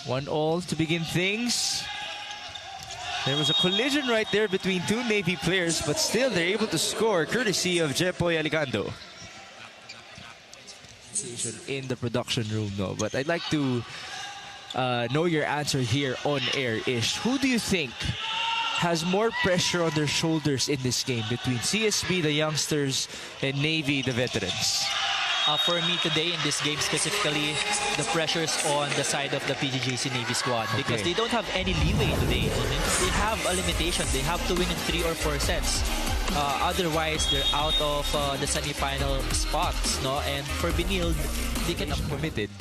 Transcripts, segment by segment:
1-1 to begin things. There was a collision right there between two Navy players, but still they're able to score courtesy of Jepoy Alicando. In the production room, no, but I'd like to know your answer here on air. Ish, who do you think has more pressure on their shoulders in this game between CSB, the youngsters, and Navy, the veterans? For me today in this game specifically, the pressure's on the side of the PGJC-Navy squad because they don't have any leeway today. They have a limitation. They have to win in 3 or 4 sets. Otherwise, they're out of the semi-final spots. No? And for Benilde, they can committed.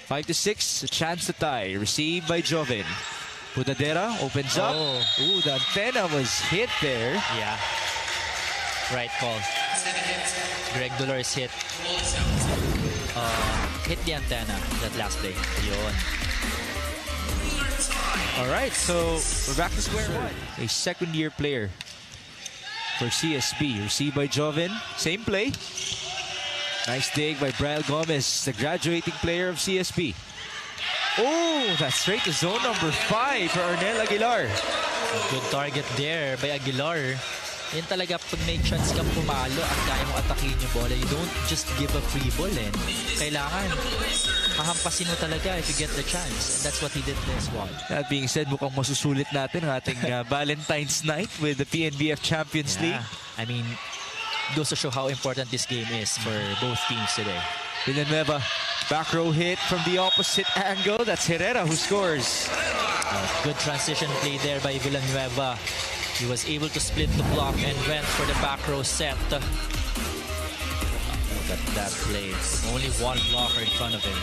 5-6, a chance to tie. Received by Joven. Pudadera opens up. Ooh, the antenna was hit there. Yeah. Right call. Greg Dolores hit the antenna that last play. Yun. Alright, so we're back to square one. A second-year player for CSB. Received by Joven. Same play. Nice dig by Brian Gomez, the graduating player of CSB. Oh, that's straight to zone number 5 for Arnel Aguilar. A good target there by Aguilar. Yan talaga pag may chance kang pumalo at kaya mong atakin yung bola, you don't just give a free ball. Kailangan hahampasin mo talaga if you get the chance. And that's what he did this one. That being said, mukhang masusulit natin ang ating Valentine's night with the PNVF Champions League. I mean, goes to show how important this game is for both teams today. Villanueva, back row hit from the opposite angle. That's Herrera who scores. Good transition play there by Villanueva. He was able to split the block and went for the back row set. Look at that play. Only one blocker in front of him.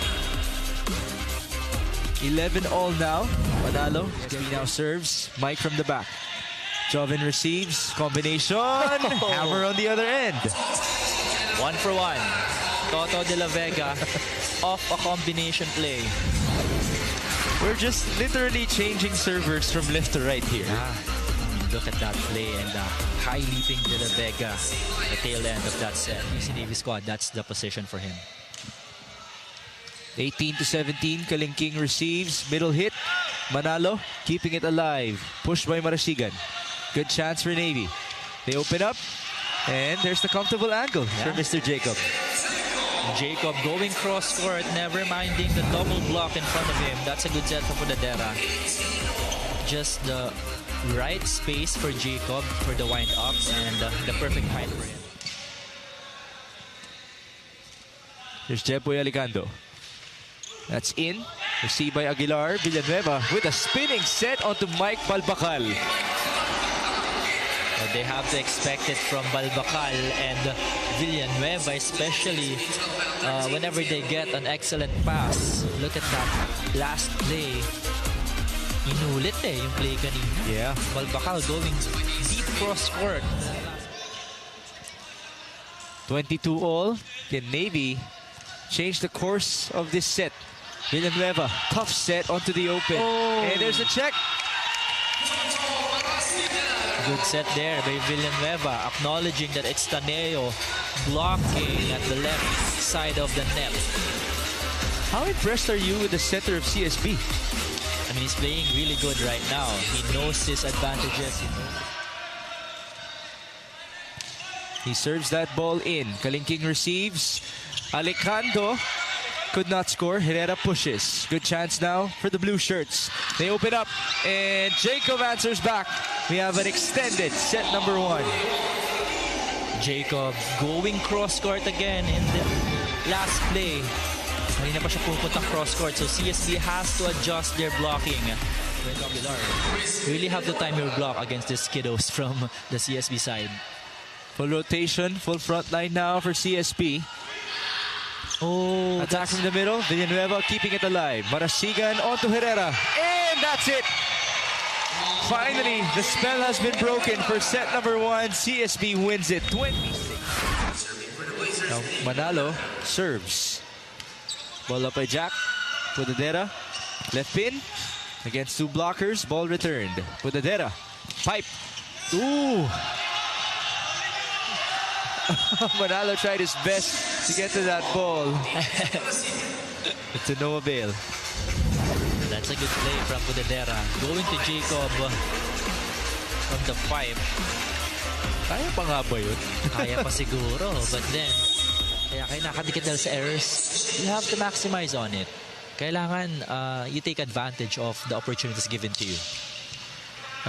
11-all now. Manalo now serves. Mike from the back. Joven receives. Combination. Hammer on the other end. 1 for 1. Toto de la Vega off a combination play. We're just literally changing servers from left to right here. Look at that play and high leaping de la Vega. The tail end of that set. PGJC Navy squad, that's the position for him. 18-17, Kalingking receives. Middle hit. Manalo keeping it alive. Pushed by Marasigan. Good chance for Navy. They open up. And there's the comfortable angle for Mr. Jacob. Jacob going cross-court, never minding the double block in front of him. That's a good set for Pudadera. Just the right space for Jacob for the wind-up and the perfect height for him. There's Jepoy Alicando. That's in. Received by Aguilar. Villanueva with a spinning set onto Mike Balbacal. Well, they have to expect it from Balbacal and Villanueva, especially whenever they get an excellent pass. Look at that last play. Inulit yung play kanina. Yeah. Balbacal going deep cross-court. 22-all. Can Navy change the course of this set? Villanueva, tough set onto the open. And there's a check. Good set there by Villanueva, acknowledging that it's Taneo blocking at the left side of the net. How impressed are you with the center of CSB? I mean, he's playing really good right now. He knows his advantages. He serves that ball in. Kalingking receives. Alicando could not score. Herrera pushes. Good chance now for the blue shirts. They open up and Jacob answers back. We have an extended set number 1. Jacob going cross-court again in the last play. Hindi na pa siya pupunta cross-court, so CSB has to adjust their blocking. You really have to time your block against these kiddos from the CSB side. Full rotation, full front line now for CSB. Attack from the middle. Villanueva keeping it alive. Marasigan onto Herrera. And that's it. Finally, the spell has been broken for set number 1. CSB wins it 26. Now, Manalo serves. Ball up by Jack. Pudadera. Left pin. Against 2 blockers. Ball returned. Pudadera. Pipe. Ooh. Manalo tried his best to get to that ball. But to no avail. That's a good play from Budadera. Going to Jacob from the 5. Kaya pa nga ba yun? Kaya pa siguro. But then, kaya nakadikit dahil sa errors, you have to maximize on it. Kailangan you take advantage of the opportunities given to you.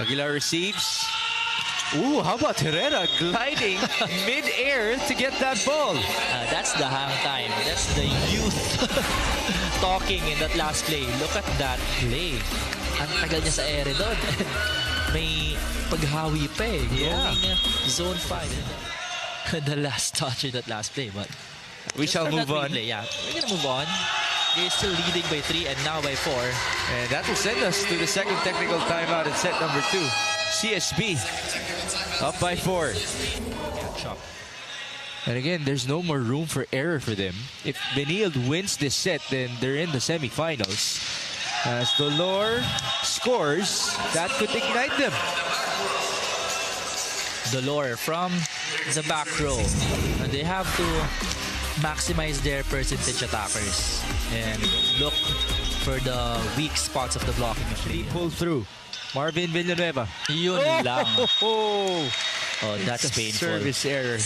Aguilar receives. Ooh, how about Herrera gliding mid-air to get that ball? That's the hang time. That's the youth talking in that last play. Look at that play. Ang tagal niya sa ere doon. May paghawi pa eh. Going zone 5. The last touch in that last play. But we shall move on. Yeah, we're gonna move on. They're still leading by 3 and now by 4. And that will send us to the second technical timeout in set number 2. CSB up by 4. And again, there's no more room for error for them. If Benilde wins this set, then they're in the semifinals. As Dolor scores, that could ignite them. Dolor from the back row. And they have to maximize their percentage attackers and look for the weak spots of the blocking. Pull through. Marvin Villanueva. Yun lang. Oh, that's painful. Service error.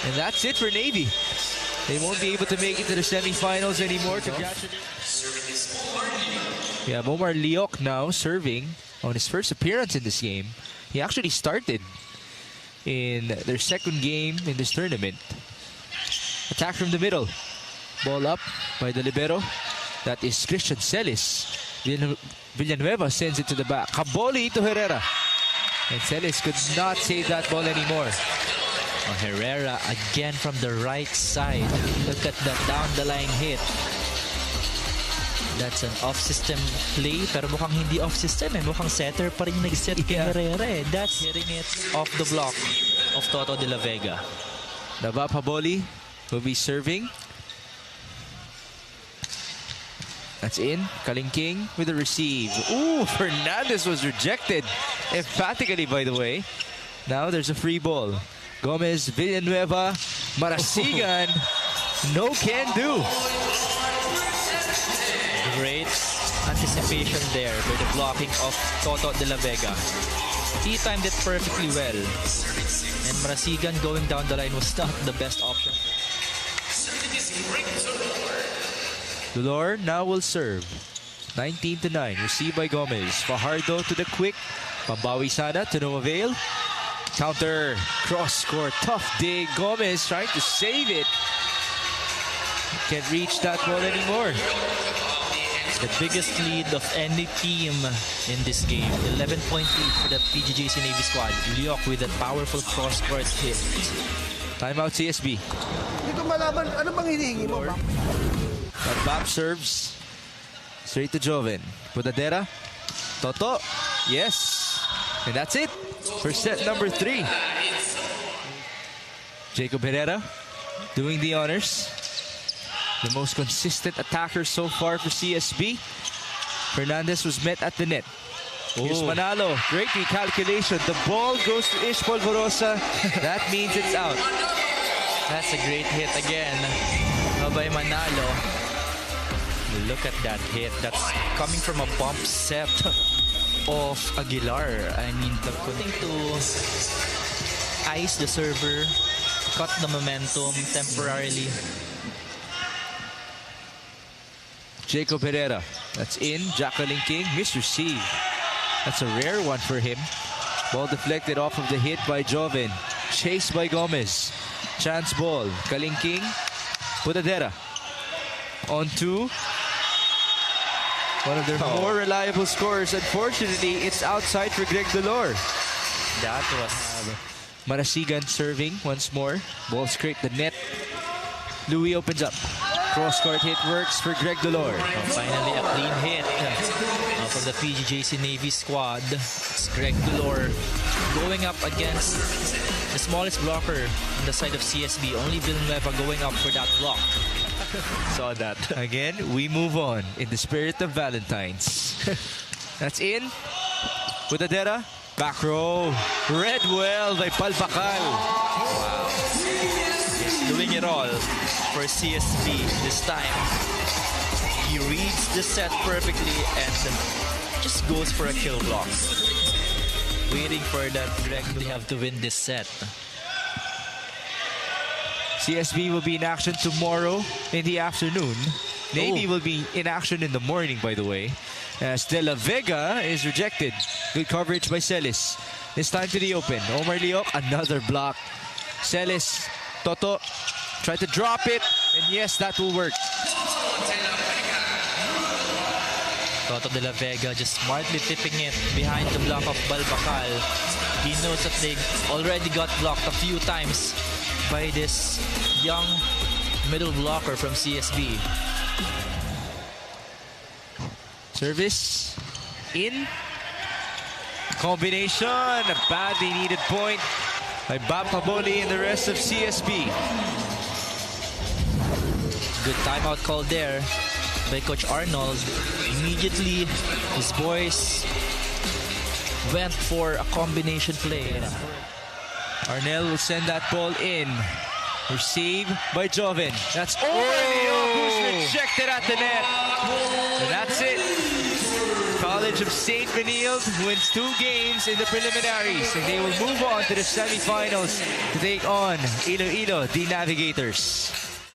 And that's it for Navy. They won't be able to make it to the semifinals anymore. We have Omar Liok now serving on his first appearance in this game. He actually started in their second game in this tournament. Attack from the middle. Ball up by the libero. That is Christian Celis. Villanueva sends it to the back. Kaboli to Herrera. And Celis could not save that ball anymore. Herrera again from the right side. Look at that down the line hit. That's an off-system play, pero mukhang hindi off-system eh. Mukhang setter pa rin yung nag-set kay Herrera eh. That's hitting it off the block of Toto de la Vega. Nava Paboli will be serving. That's in. Kalingking with a receive. Ooh, Fernandez was rejected emphatically, by the way. Now there's a free ball. Gomez, Villanueva, Marasigan. No can do. Great anticipation there by the blocking of Toto de la Vega. He timed it perfectly well. And Marasigan going down the line was not the best option. Dolor now will serve. 19-9. Received by Gomez. Fajardo to the quick. Pambawi sana to no avail. Counter. Cross score. Tough dig. Gomez trying to save it. Can't reach that ball anymore. The biggest lead of any team in this game. 11-point lead for the PGJC-Navy squad. Liok with a powerful cross-court hit. Timeout CSB. Hindi ko malaman, ano bang hinihingi mo? Bap serves. Straight to Joven. Budadera. Toto. Yes. And that's it for set number 3. Jacob Herrera doing the honors. The most consistent attacker so far for CSB. Fernandez was met at the net. Here's Manalo. Great recalculation. The ball goes to Ish Polvorosa. That means it's out. That's a great hit again by Manalo. Look at that hit. That's coming from a bump set of Aguilar. I mean, the thing to ice the server, cut the momentum temporarily. Jacob Herrera. That's in. Jacqueline King. Misreceived. That's a rare one for him. Ball deflected off of the hit by Joven. Chased by Gomez. Chance ball. Kaling King. Budadera. On to one of their more reliable scorers. Unfortunately, it's outside for Greg Dolor. That was Marasigan serving once more. Ball scraped the net. Louis opens up. Cross-court hit works for Greg Dolor. Finally, a clean hit from the PGJC-Navy squad. It's Greg Dolor going up against the smallest blocker on the side of CSB. Only Villanueva going up for that block. Saw that. Again, we move on in the spirit of Valentine's. That's in. Budadera. Back row. Read well by Palpacal. Wow. He's doing it all for CSB this time. He reads the set perfectly and just goes for a kill block. Waiting for that Greg. They have to win this set. CSB will be in action tomorrow in the afternoon. Navy will be in action in the morning, by the way. De La Vega is rejected. Good coverage by Celis. This time to the open. Omar Leoc, another block. Celis, Toto, try to drop it. And yes, that will work. Toto De La Vega just smartly tipping it behind the block of Balbacal. He knows that they already got blocked a few times by this young middle blocker from CSB. Service in. Combination. A badly needed point by Bab Paboli and the rest of CSB. Good timeout call there by Coach Arnold. Immediately, his boys went for a combination play. Arnel will send that ball in. Received by Joven. That's who's rejected at the net. And that's it. College of St. Benilde wins 2 games in the preliminaries. And they will move on to the semifinals to take on Iloilo, the Navigators.